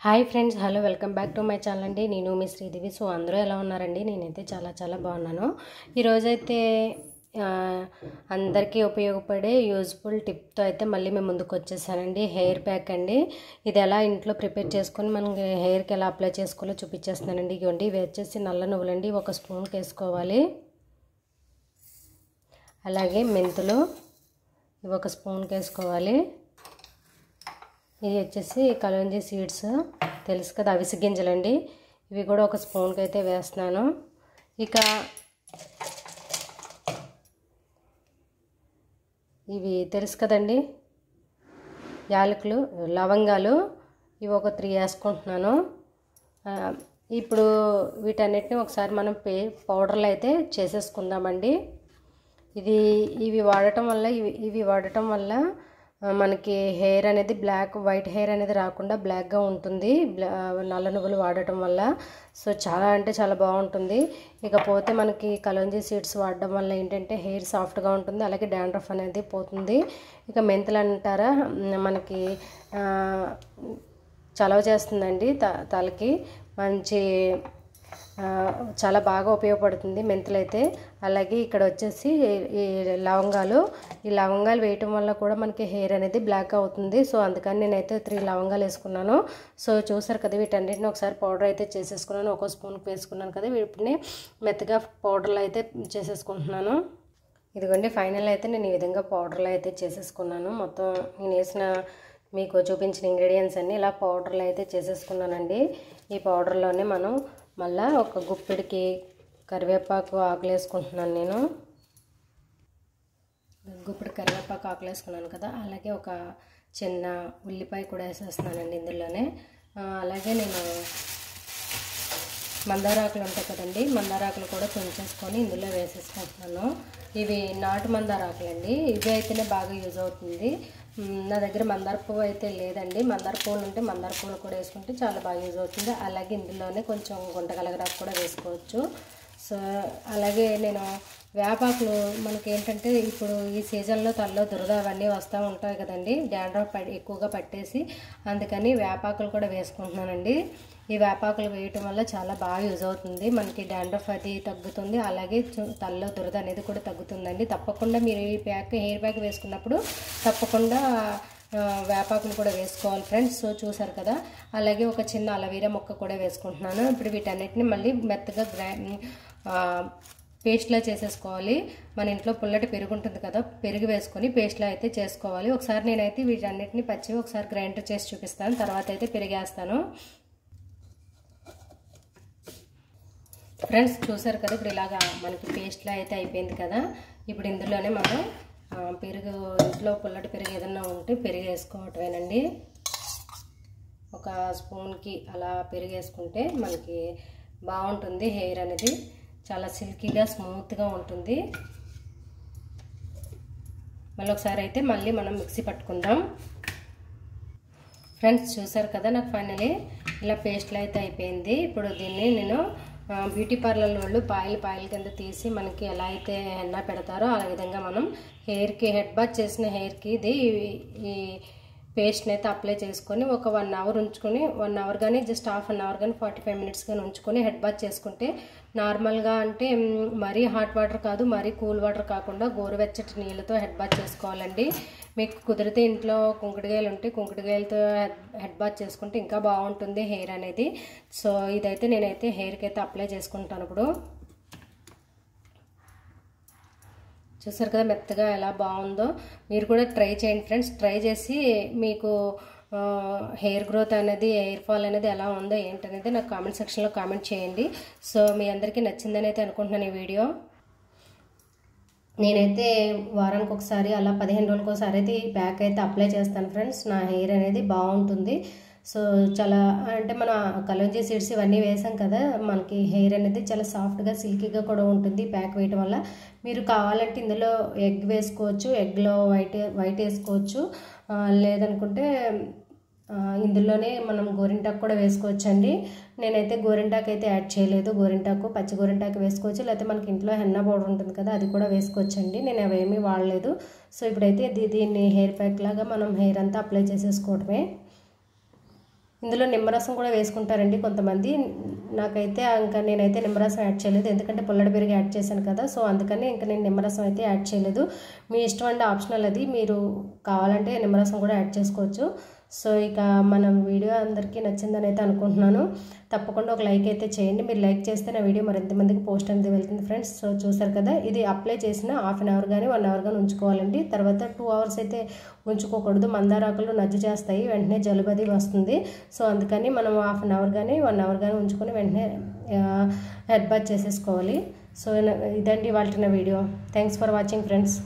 Hi friends, hello, welcome back to my channel అండి. నేను మీ Sridevi. So అందరూ ఎలా ఉన్నారండి? నేనైతే చాలా బాగున్నాను. ఈరోజైతే అందరికీ ఉపయోగపడే యూజ్ఫుల్ టిప్తో అయితే మళ్ళీ మేము ముందుకు వచ్చేసానండి. హెయిర్ ప్యాక్ అండి. ఇది ఎలా ఇంట్లో ప్రిపేర్ చేసుకొని మనకి హెయిర్కి ఎలా అప్లై చేసుకోవాలో చూపించేస్తున్నానండి. ఇవ్వండి, ఇవి వచ్చేసి నల్ల నువ్వులండి. 1 స్పూన్కి వేసుకోవాలి. అలాగే మెంతులు ఇవి 1 స్పూన్కి వేసుకోవాలి. ఇది వచ్చేసి కలోంజీ సీడ్స్ తెలుసు కదా, అవిసె గింజలండి. ఇవి కూడా 1 స్పూన్కి అయితే వేస్తున్నాను. ఇక ఇవి తెలుసు కదండి, యాలకులు, లవంగాలు, ఇవి 3 వేసుకుంటున్నాను. ఇప్పుడు వీటన్నిటిని ఒకసారి మనం పౌడర్లు అయితే చేసేసుకుందామండి. ఇవి వాడటం వల్ల మనకి హెయిర్ అనేది వైట్ హెయిర్ అనేది రాకుండా బ్లాక్గా ఉంటుంది, నల్ల నువ్వులు వాడటం వల్ల. సో చాలా బాగుంటుంది. ఇకపోతే మనకి కలోంజీ సీడ్స్ వాడడం వల్ల ఏంటంటే హెయిర్ సాఫ్ట్గా ఉంటుంది, అలాగే డాండ్రఫ్ అనేది పోతుంది. ఇక మెంతులు అంటారా, మనకి చలవ చేస్తుందండి, తలకి మంచి చాలా బాగా ఉపయోగపడుతుంది మెంతులు అయితే. అలాగే ఇక్కడ వచ్చేసి ఈ లవంగాలు వేయటం వల్ల కూడా మనకి హెయిర్ అనేది బ్లాక్ అవుతుంది. సో అందుకని నేనైతే 3 లవంగాలు వేసుకున్నాను. సో చూసారు కదా, వీటన్నిటిని ఒకసారి పౌడర్ అయితే చేసేసుకున్నాను. 1 స్పూన్కి వేసుకున్నాను కదా, వీటిని మెత్తగా పౌడర్లు అయితే చేసేసుకుంటున్నాను. ఇదిగోండి, ఫైనల్ అయితే నేను ఈ విధంగా పౌడర్లు అయితే చేసేసుకున్నాను. మొత్తం నేను వేసిన మీకు చూపించిన ఇంగ్రీడియంట్స్ అన్నీ ఇలా పౌడర్లు అయితే చేసేసుకున్నానండి. ఈ పౌడర్లోనే మనం మళ్ళీ 1 గుప్పిడికి కరివేపాకు ఆకులు వేసుకుంటున్నాను. నేను గుప్పిడి కరివేపాకు ఆకులు వేసుకున్నాను కదా, అలాగే 1 చిన్న ఉల్లిపాయ కూడా వేసేస్తున్నానండి ఇందులోనే. అలాగే నేను మందారాకులు ఉంటాయి కదండి, మందారాకులు కూడా తుంచేసుకొని ఇందులో వేసేసుకుంటున్నాను. ఇవి నాటు మందారాకులు అండి. ఇవి అయితేనే బాగా యూజ్ అవుతుంది. నా దగ్గర మందార పువ్వు అయితే లేదండి. మందార పువ్వులు ఉంటే మందార పువ్వులు కూడా వేసుకుంటే చాలా బాగా యూజ్ అవుతుంది. అలాగే ఇందులోనే కొంచెం గుంటగలగరాకు కూడా వేసుకోవచ్చు. సో అలాగే నేను వేపాకులు, మనకి ఏంటంటే ఇప్పుడు ఈ సీజన్లో తలలో దురద అవన్నీ వస్తూ ఉంటాయి కదండి, డాండ్రఫ్ ఎక్కువగా పట్టేసి, అందుకని వేపాకులు కూడా వేసుకుంటున్నానండి. ఈ వేపాకులు వేయటం వల్ల చాలా బాగా యూజ్ అవుతుంది, మనకి డాండ్రఫ్ అది తగ్గుతుంది, అలాగే తలలో దురద అనేది కూడా తగ్గుతుందండి. తప్పకుండా మీరు ఈ హెయిర్ ప్యాక్ వేసుకున్నప్పుడు తప్పకుండా వేపాకులు కూడా వేసుకోవాలి ఫ్రెండ్స్. సో చూసారు కదా, అలాగే 1 చిన్న అలవీరా మొక్క కూడా వేసుకుంటున్నాను. ఇప్పుడు వీటన్నిటిని మళ్ళీ మెత్తగా పేస్ట్లా చేసేసుకోవాలి. మన ఇంట్లో పుల్లటి పెరుగు ఉంటుంది కదా, పెరుగు వేసుకొని పేస్ట్లా అయితే చేసుకోవాలి. ఒకసారి నేనైతే వీటన్నిటిని పచ్చివి ఒకసారి గ్రైండర్ చేసి చూపిస్తాను, తర్వాత అయితే పెరిగేస్తాను. ఫ్రెండ్స్ చూసారు కదా, ఇప్పుడు ఇలాగా మనకి పేస్ట్లా అయితే అయిపోయింది కదా. ఇప్పుడు ఇందులోనే మనం పెరుగు, ఇంట్లో పుల్లటి పెరుగు ఏదన్నా ఉంటే పెరుగు వేసుకోవటమేనండి. 1 స్పూన్కి అలా పెరుగు వేసుకుంటే మనకి బాగుంటుంది, హెయిర్ అనేది చాలా సిల్కీగా స్మూత్గా ఉంటుంది. మళ్ళీ ఒకసారి అయితే మనం మిక్సీ పట్టుకుందాం. ఫ్రెండ్స్ చూసారు కదా, నాకు ఫైనలీ ఇలా పేస్ట్లో అయితే అయిపోయింది. ఇప్పుడు దీన్ని నేను బ్యూటీ పార్లర్ వాళ్ళు పాయలు కింద తీసి మనకి ఎలా అయితే హెన్నా పెడతారో ఆ విధంగా మనం హెయిర్కి, హెడ్ బాత్ చేసిన హెయిర్కి ఈ పేస్ట్ని అయితే అప్లై చేసుకొని 1 అవర్ ఉంచుకొని, 1 అవర్ కానీ జస్ట్ హాఫ్ అన్ అవర్ కానీ 45 మినిట్స్ కానీ ఉంచుకొని హెడ్ బాత్ చేసుకుంటే, నార్మల్గా అంటే మరీ హాట్ వాటర్ కాదు, మరీ కూల్ వాటర్ కాకుండా గోరువెచ్చటి నీళ్ళతో హెడ్ బాత్ చేసుకోవాలండి. మీకు కుదిరితే ఇంట్లో కుంకుడుగాయలు ఉంటే కుంకుడుగాయలతో హెడ్ బాత్ చేసుకుంటే ఇంకా బాగుంటుంది హెయిర్ అనేది. సో ఇదైతే నేనైతే హెయిర్కి అయితే అప్లై చేసుకుంటాను. ఇప్పుడు చూసారు కదా మెత్తగా ఎలా బాగుందో. మీరు కూడా ట్రై చేయండి ఫ్రెండ్స్. ట్రై చేసి మీకు హెయిర్ గ్రోత్ అనేది, హెయిర్ ఫాల్ అనేది ఎలా ఉందో ఏంటనేది నాకు కామెంట్ సెక్షన్లో కామెంట్ చేయండి. సో మీ అందరికీ నచ్చిందని అయితే అనుకుంటున్నాను ఈ వీడియో. నేనైతే వారానికి ఒకసారి అలా 15 రోజులకు ఒకసారి అయితే ఈ ప్యాక్ అయితే అప్లై చేస్తాను ఫ్రెండ్స్. నా హెయిర్ అనేది బాగుంటుంది. సో చాలా అంటే మన కలోంజీ సీడ్స్ ఇవన్నీ వేసాం కదా, మనకి హెయిర్ అనేది చాలా సాఫ్ట్గా సిల్కీగా కూడా ఉంటుంది ప్యాక్ వేయటం వల్ల. మీరు కావాలంటే ఇందులో ఎగ్ వేసుకోవచ్చు, ఎగ్లో వైట్ వేసుకోవచ్చు, లేదనుకుంటే ఇందులోనే మనం గోరింటాకు కూడా వేసుకోవచ్చు అండి. నేనైతే గోరింటాకు అయితే యాడ్ చేయలేదు. పచ్చి గోరింటాకు వేసుకోవచ్చు, లేకపోతే మనకి ఇంట్లో హెన్నా పౌడర్ ఉంటుంది కదా అది కూడా వేసుకోవచ్చు అండి. నేను అవేమీ వాడలేదు. సో ఇప్పుడైతే దీన్ని హెయిర్ ప్యాక్ లాగా మనం హెయిర్ అంతా అప్లై చేసేసుకోవడమే. ఇందులో నిమ్మరసం కూడా వేసుకుంటారండి కొంతమంది. నాకైతే ఇంకా నేనైతే నిమ్మరసం యాడ్ చేయలేదు, ఎందుకంటే పుల్లడి పెరుగు యాడ్ చేశాను కదా, సో అందుకని ఇంకా నేను నిమ్మరసం అయితే యాడ్ చేయలేదు. మీ ఇష్టం అండి, ఆప్షనల్ అది, మీరు కావాలంటే నిమ్మరసం కూడా యాడ్ చేసుకోవచ్చు. సో ఇక మనం వీడియో అందరికీ నచ్చిందని అయితే అనుకుంటున్నాను. తప్పకుండా ఒక లైక్ అయితే చేయండి. మీరు లైక్ చేస్తే నా వీడియో మరింతమందికి పోస్ట్ అనేది వెళ్తుంది ఫ్రెండ్స్. సో చూసారు కదా, ఇది అప్లై చేసిన హాఫ్ అన్ అవర్ కానీ 1 అవర్ కానీ ఉంచుకోవాలండి. తర్వాత 2 అవర్స్ అయితే ఉంచుకోకూడదు. మందారాకులు నజ్జు చేస్తాయి, వెంటనే జలుబది వస్తుంది. సో అందుకని మనం హాఫ్ అన్ అవర్ కానీ 1 అవర్ కానీ ఉంచుకొని వెంటనే హెడ్ బాత్ చేసేసుకోవాలి. సో ఇదండి ఇవాళ నా video. Thanks for watching friends.